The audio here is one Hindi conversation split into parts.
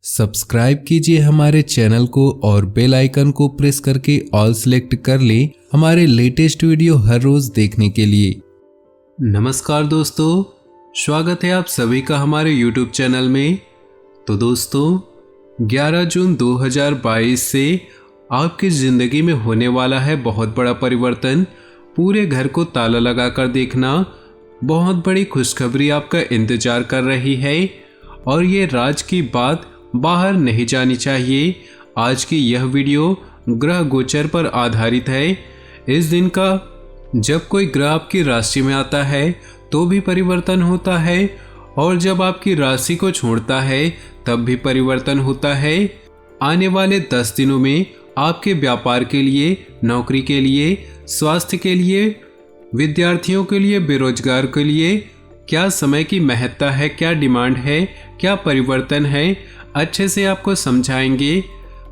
सब्सक्राइब कीजिए हमारे चैनल को और बेल आइकन को प्रेस करके ऑल सेलेक्ट कर लें हमारे लेटेस्ट वीडियो हर रोज देखने के लिए। नमस्कार दोस्तों, स्वागत है आप सभी का हमारे यूट्यूब चैनल में। तो दोस्तों 11 जून 2022 से आपकी ज़िंदगी में होने वाला है बहुत बड़ा परिवर्तन। पूरे घर को ताला लगाकर देखना, बहुत बड़ी खुशखबरी आपका इंतजार कर रही है और ये राज की बात बाहर नहीं जानी चाहिए। आज की यह वीडियो ग्रह गोचर पर आधारित है। इस दिन का जब कोई ग्रह आपकी राशि में आता है तो भी परिवर्तन होता है और जब आपकी राशि को छोड़ता है तब भी परिवर्तन होता है। आने वाले 10 दिनों में आपके व्यापार के लिए, नौकरी के लिए, स्वास्थ्य के लिए, विद्यार्थियों के लिए, बेरोजगार के लिए क्या समय की महत्ता है, क्या डिमांड है, क्या परिवर्तन है, अच्छे से आपको समझाएंगे।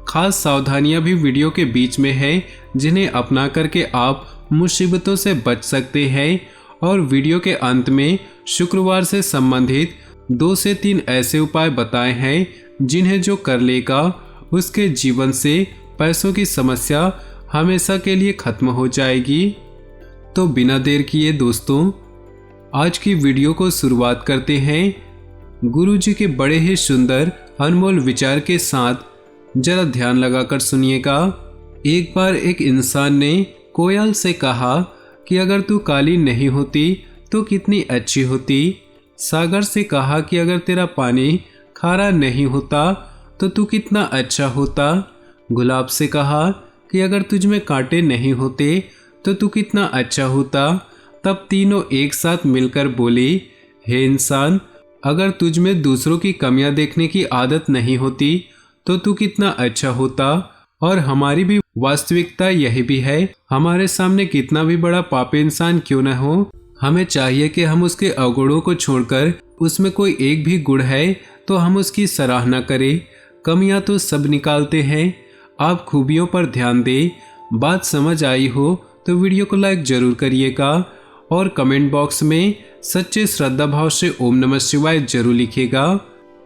खास सावधानियां भी वीडियो के बीच में है जिन्हें अपना करके आप मुसीबतों से बच सकते हैं। और वीडियो के अंत में शुक्रवार से संबंधित 2 से 3 ऐसे उपाय बताए हैं जिन्हें जो कर लेगा उसके जीवन से पैसों की समस्या हमेशा के लिए खत्म हो जाएगी। तो बिना देर किए दोस्तों आज की वीडियो को शुरुआत करते हैं। गुरुजी के बड़े ही सुंदर अनमोल विचार के साथ जरा ध्यान लगाकर सुनिएगा। एक बार एक इंसान ने कोयल से कहा कि अगर तू काली नहीं होती तो कितनी अच्छी होती। सागर से कहा कि अगर तेरा पानी खारा नहीं होता तो तू कितना अच्छा होता। गुलाब से कहा कि अगर तुझ में कांटे नहीं होते तो तू कितना अच्छा होता। तब तीनों एक साथ मिलकर बोले, हे इंसान, अगर तुझ में दूसरों की कमियां देखने की आदत नहीं होती तो तू कितना अच्छा होता। और हमारी भी वास्तविकता यही भी है। हमारे सामने कितना भी बड़ा पापी इंसान क्यों न हो, हमें चाहिए कि हम उसके अवगुणों को छोड़कर उसमें कोई एक भी गुण है तो हम उसकी सराहना करें। कमियां तो सब निकालते हैं, आप खूबियों पर ध्यान दें। बात समझ आई हो तो वीडियो को लाइक जरूर करिएगा और कमेंट बॉक्स में सच्चे श्रद्धा भाव से ओम नमः शिवाय जरूर लिखिएगा।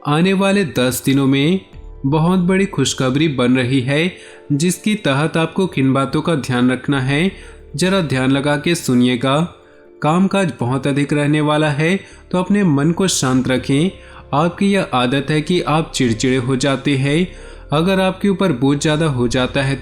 आने वाले 10 दिनों में बहुत बड़ी खुशखबरी बन रही है जिसकी तहत आपको किन बातों का ध्यान रखना है जरा ध्यान लगा के सुनिएगा। कामकाज बहुत अधिक रहने वाला है तो अपने मन को शांत रखें। आपकी यह आदत है कि आप चिड़चिड़े हो जाते हैं। अगर आपके ऊपर बोझ ज़्यादा हो जाता है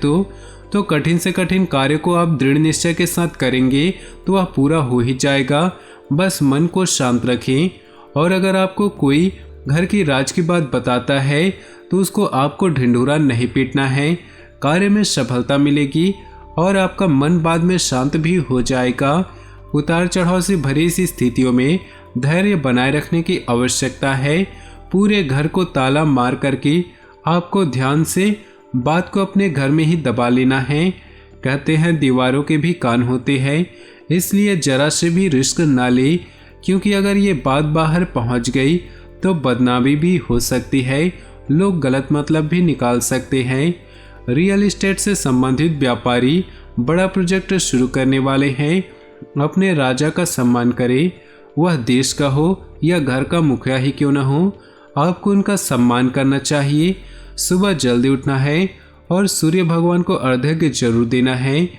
तो कठिन से कठिन कार्य को आप दृढ़ निश्चय के साथ करेंगे तो वह पूरा हो ही जाएगा। बस मन को शांत रखें। और अगर आपको कोई घर की राज की बात बताता है तो उसको आपको ढिंढोरा नहीं पीटना है। कार्य में सफलता मिलेगी और आपका मन बाद में शांत भी हो जाएगा। उतार चढ़ाव से भरी सी स्थितियों में धैर्य बनाए रखने की आवश्यकता है। पूरे घर को ताला मार करके आपको ध्यान से बात को अपने घर में ही दबा लेना है। कहते हैं दीवारों के भी कान होते हैं, इसलिए जरा से भी रिस्क ना ले, क्योंकि अगर ये बात बाहर पहुंच गई तो बदनामी भी हो सकती है। लोग गलत मतलब भी निकाल सकते हैं। रियल एस्टेट से संबंधित व्यापारी बड़ा प्रोजेक्ट शुरू करने वाले हैं। अपने राजा का सम्मान करें, वह देश का हो या घर का मुखिया ही क्यों न हो, आपको उनका सम्मान करना चाहिए। सुबह जल्दी उठना है और सूर्य भगवान को अर्घ्य जरूर देना है।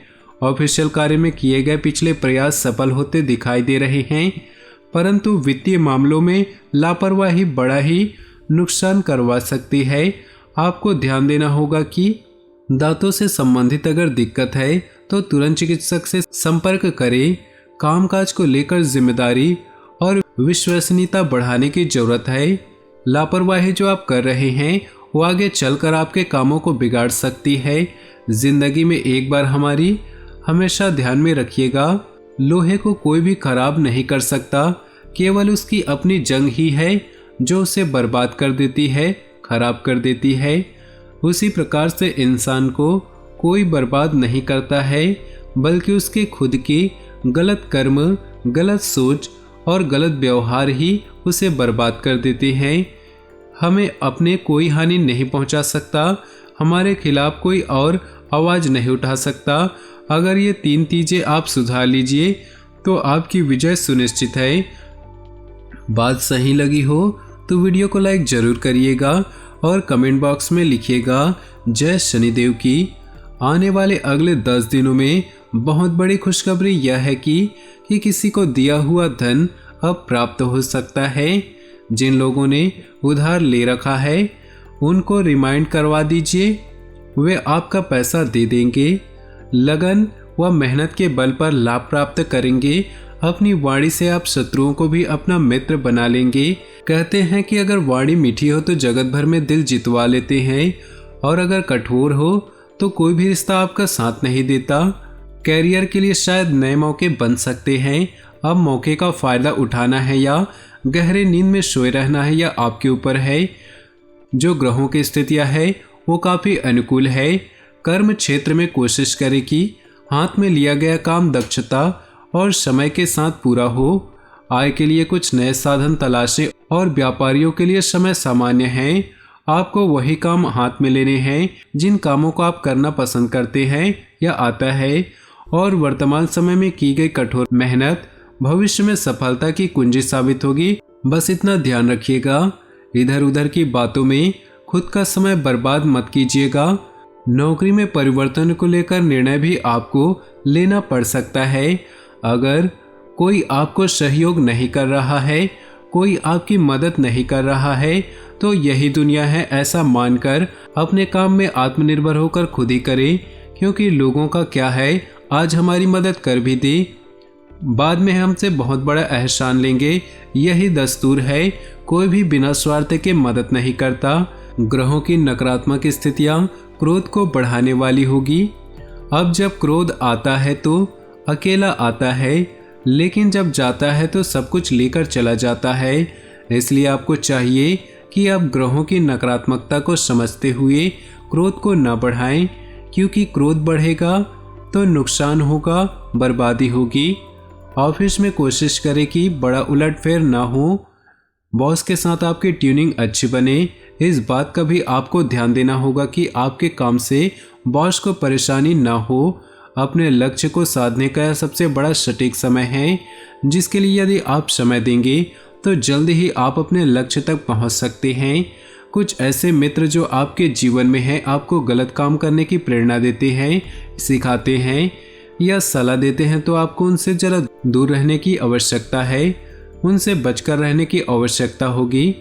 ऑफिशियल कार्य में किए गए पिछले प्रयास सफल होते दिखाई दे रहे हैं, परंतु वित्तीय मामलों में लापरवाही बड़ा ही नुकसान करवा सकती है। आपको ध्यान देना होगा कि दांतों से संबंधित अगर दिक्कत है तो तुरंत चिकित्सक से संपर्क करें। कामकाज को लेकर जिम्मेदारी और विश्वसनीयता बढ़ाने की जरूरत है। लापरवाही जो आप कर रहे हैं वो आगे चलकर आपके कामों को बिगाड़ सकती है। जिंदगी में एक बार हमारी हमेशा ध्यान में रखिएगा, लोहे को कोई भी खराब नहीं कर सकता, केवल उसकी अपनी जंग ही है जो उसे बर्बाद कर देती है, खराब कर देती है। उसी प्रकार से इंसान को कोई बर्बाद नहीं करता है, बल्कि उसके खुद की गलत कर्म, गलत सोच और गलत व्यवहार ही उसे बर्बाद कर देते हैं। हमें अपने कोई हानि नहीं पहुंचा सकता, हमारे खिलाफ कोई और आवाज़ नहीं उठा सकता। अगर ये 3 चीज़ें आप सुधार लीजिए तो आपकी विजय सुनिश्चित है। बात सही लगी हो तो वीडियो को लाइक जरूर करिएगा और कमेंट बॉक्स में लिखिएगा जय शनिदेव की। आने वाले अगले 10 दिनों में बहुत बड़ी खुशखबरी यह है कि किसी को दिया हुआ धन अब प्राप्त हो सकता है। जिन लोगों ने उधार ले रखा है उनको रिमाइंड करवा दीजिए, वे आपका पैसा दे देंगे। लगन व मेहनत के बल पर लाभ प्राप्त करेंगे। अपनी वाणी से आप शत्रुओं को भी अपना मित्र बना लेंगे। कहते हैं कि अगर वाणी मीठी हो तो जगत भर में दिल जितवा लेते हैं, और अगर कठोर हो तो कोई भी रिश्ता आपका साथ नहीं देता। कैरियर के लिए शायद नए मौके बन सकते हैं। अब मौके का फायदा उठाना है या गहरे नींद में सोए रहना है, या आपके ऊपर है। जो ग्रहों की स्थितियां है वो काफ़ी अनुकूल है। कर्म क्षेत्र में कोशिश करें कि हाथ में लिया गया काम दक्षता और समय के साथ पूरा हो। आय के लिए कुछ नए साधन तलाशें, और व्यापारियों के लिए समय सामान्य है। आपको वही काम हाथ में लेने हैं जिन कामों को आप करना पसंद करते हैं या आता है, और वर्तमान समय में की गई कठोर मेहनत भविष्य में सफलता की कुंजी साबित होगी। बस इतना ध्यान रखिएगा, इधर उधर की बातों में खुद का समय बर्बाद मत कीजिएगा। नौकरी में परिवर्तन को लेकर निर्णय भी आपको लेना पड़ सकता है। अगर कोई आपको सहयोग नहीं कर रहा है, कोई आपकी मदद नहीं कर रहा है, तो यही दुनिया है ऐसा मानकर अपने काम में आत्मनिर्भर होकर खुद ही करें, क्योंकि लोगों का क्या है, आज हमारी मदद कर भी दे, बाद में हमसे बहुत बड़ा एहसान लेंगे। यही दस्तूर है, कोई भी बिना स्वार्थ के मदद नहीं करता। ग्रहों की नकारात्मक स्थितियां क्रोध को बढ़ाने वाली होगी। अब जब क्रोध आता है तो अकेला आता है, लेकिन जब जाता है तो सब कुछ लेकर चला जाता है। इसलिए आपको चाहिए कि आप ग्रहों की नकारात्मकता को समझते हुए क्रोध को न बढ़ाएं, क्योंकि क्रोध बढ़ेगा तो नुकसान होगा, बर्बादी होगी। ऑफिस में कोशिश करें कि बड़ा उलटफेर ना हो। बॉस के साथ आपकी ट्यूनिंग अच्छी बने। इस बात का भी आपको ध्यान देना होगा कि आपके काम से बॉस को परेशानी ना हो। अपने लक्ष्य को साधने का सबसे बड़ा सटीक समय है, जिसके लिए यदि आप समय देंगे तो जल्द ही आप अपने लक्ष्य तक पहुंच सकते हैं। कुछ ऐसे मित्र जो आपके जीवन में हैं, आपको गलत काम करने की प्रेरणा देते हैं, सिखाते हैं या सलाह देते हैं, तो आपको उनसे जरा दूर रहने की आवश्यकता है, उनसे बचकर रहने की आवश्यकता होगी।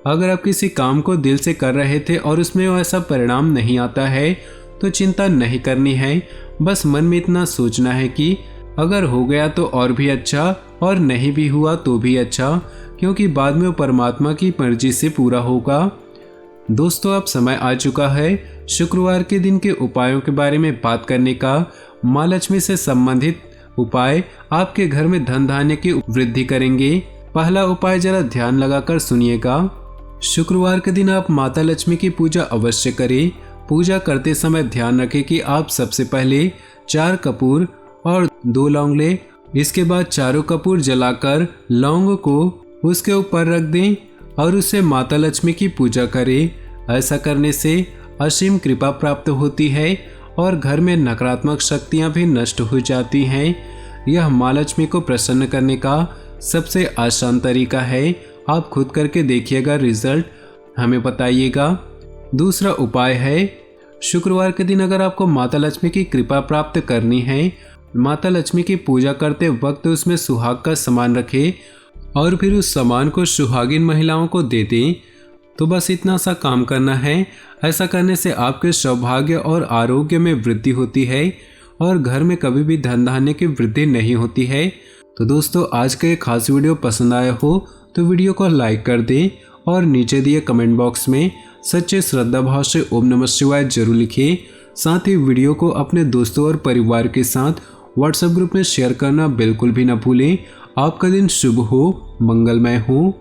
अगर आप किसी काम को दिल से कर रहे थे और उसमें ऐसा परिणाम नहीं आता है तो चिंता नहीं करनी है। बस मन में इतना सोचना है कि अगर हो गया तो और भी अच्छा, और नहीं भी हुआ तो भी अच्छा, क्योंकि बाद में वो परमात्मा की मर्जी से पूरा होगा। दोस्तों, अब समय आ चुका है शुक्रवार के दिन के उपायों के बारे में बात करने का। माँ लक्ष्मी से संबंधित उपाय आपके घर में धन धान्य की वृद्धि करेंगे। पहला उपाय जरा ध्यान लगाकर सुनिएगा। शुक्रवार के दिन आप माता लक्ष्मी की पूजा अवश्य करें। पूजा करते समय ध्यान रखें कि आप सबसे पहले 4 कपूर और 2 लौंग लें। इसके बाद चारों कपूर जलाकर लौंग को उसके ऊपर रख दें और उससे माता लक्ष्मी की पूजा करें। ऐसा करने से असीम कृपा प्राप्त होती है और घर में नकारात्मक शक्तियां भी नष्ट हो जाती हैं। यह माँ लक्ष्मी को प्रसन्न करने का सबसे आसान तरीका है। आप खुद करके देखिएगा, रिजल्ट हमें बताइएगा। दूसरा उपाय है, शुक्रवार के दिन अगर आपको माता लक्ष्मी की कृपा प्राप्त करनी है, माता लक्ष्मी की पूजा करते वक्त उसमें सुहाग का सामान रखें और फिर उस सामान को सुहागिन महिलाओं को दे दें। तो बस इतना सा काम करना है। ऐसा करने से आपके सौभाग्य और आरोग्य में वृद्धि होती है और घर में कभी भी धन धान्य की वृद्धि नहीं होती है। तो दोस्तों, आज का ये खास वीडियो पसंद आया हो तो वीडियो को लाइक कर दें और नीचे दिए कमेंट बॉक्स में सच्चे श्रद्धा भाव से ओम नमः शिवाय जरूर लिखें। साथ ही वीडियो को अपने दोस्तों और परिवार के साथ व्हाट्सएप ग्रुप में शेयर करना बिल्कुल भी ना भूलें। आपका दिन शुभ हो, मंगलमय हो।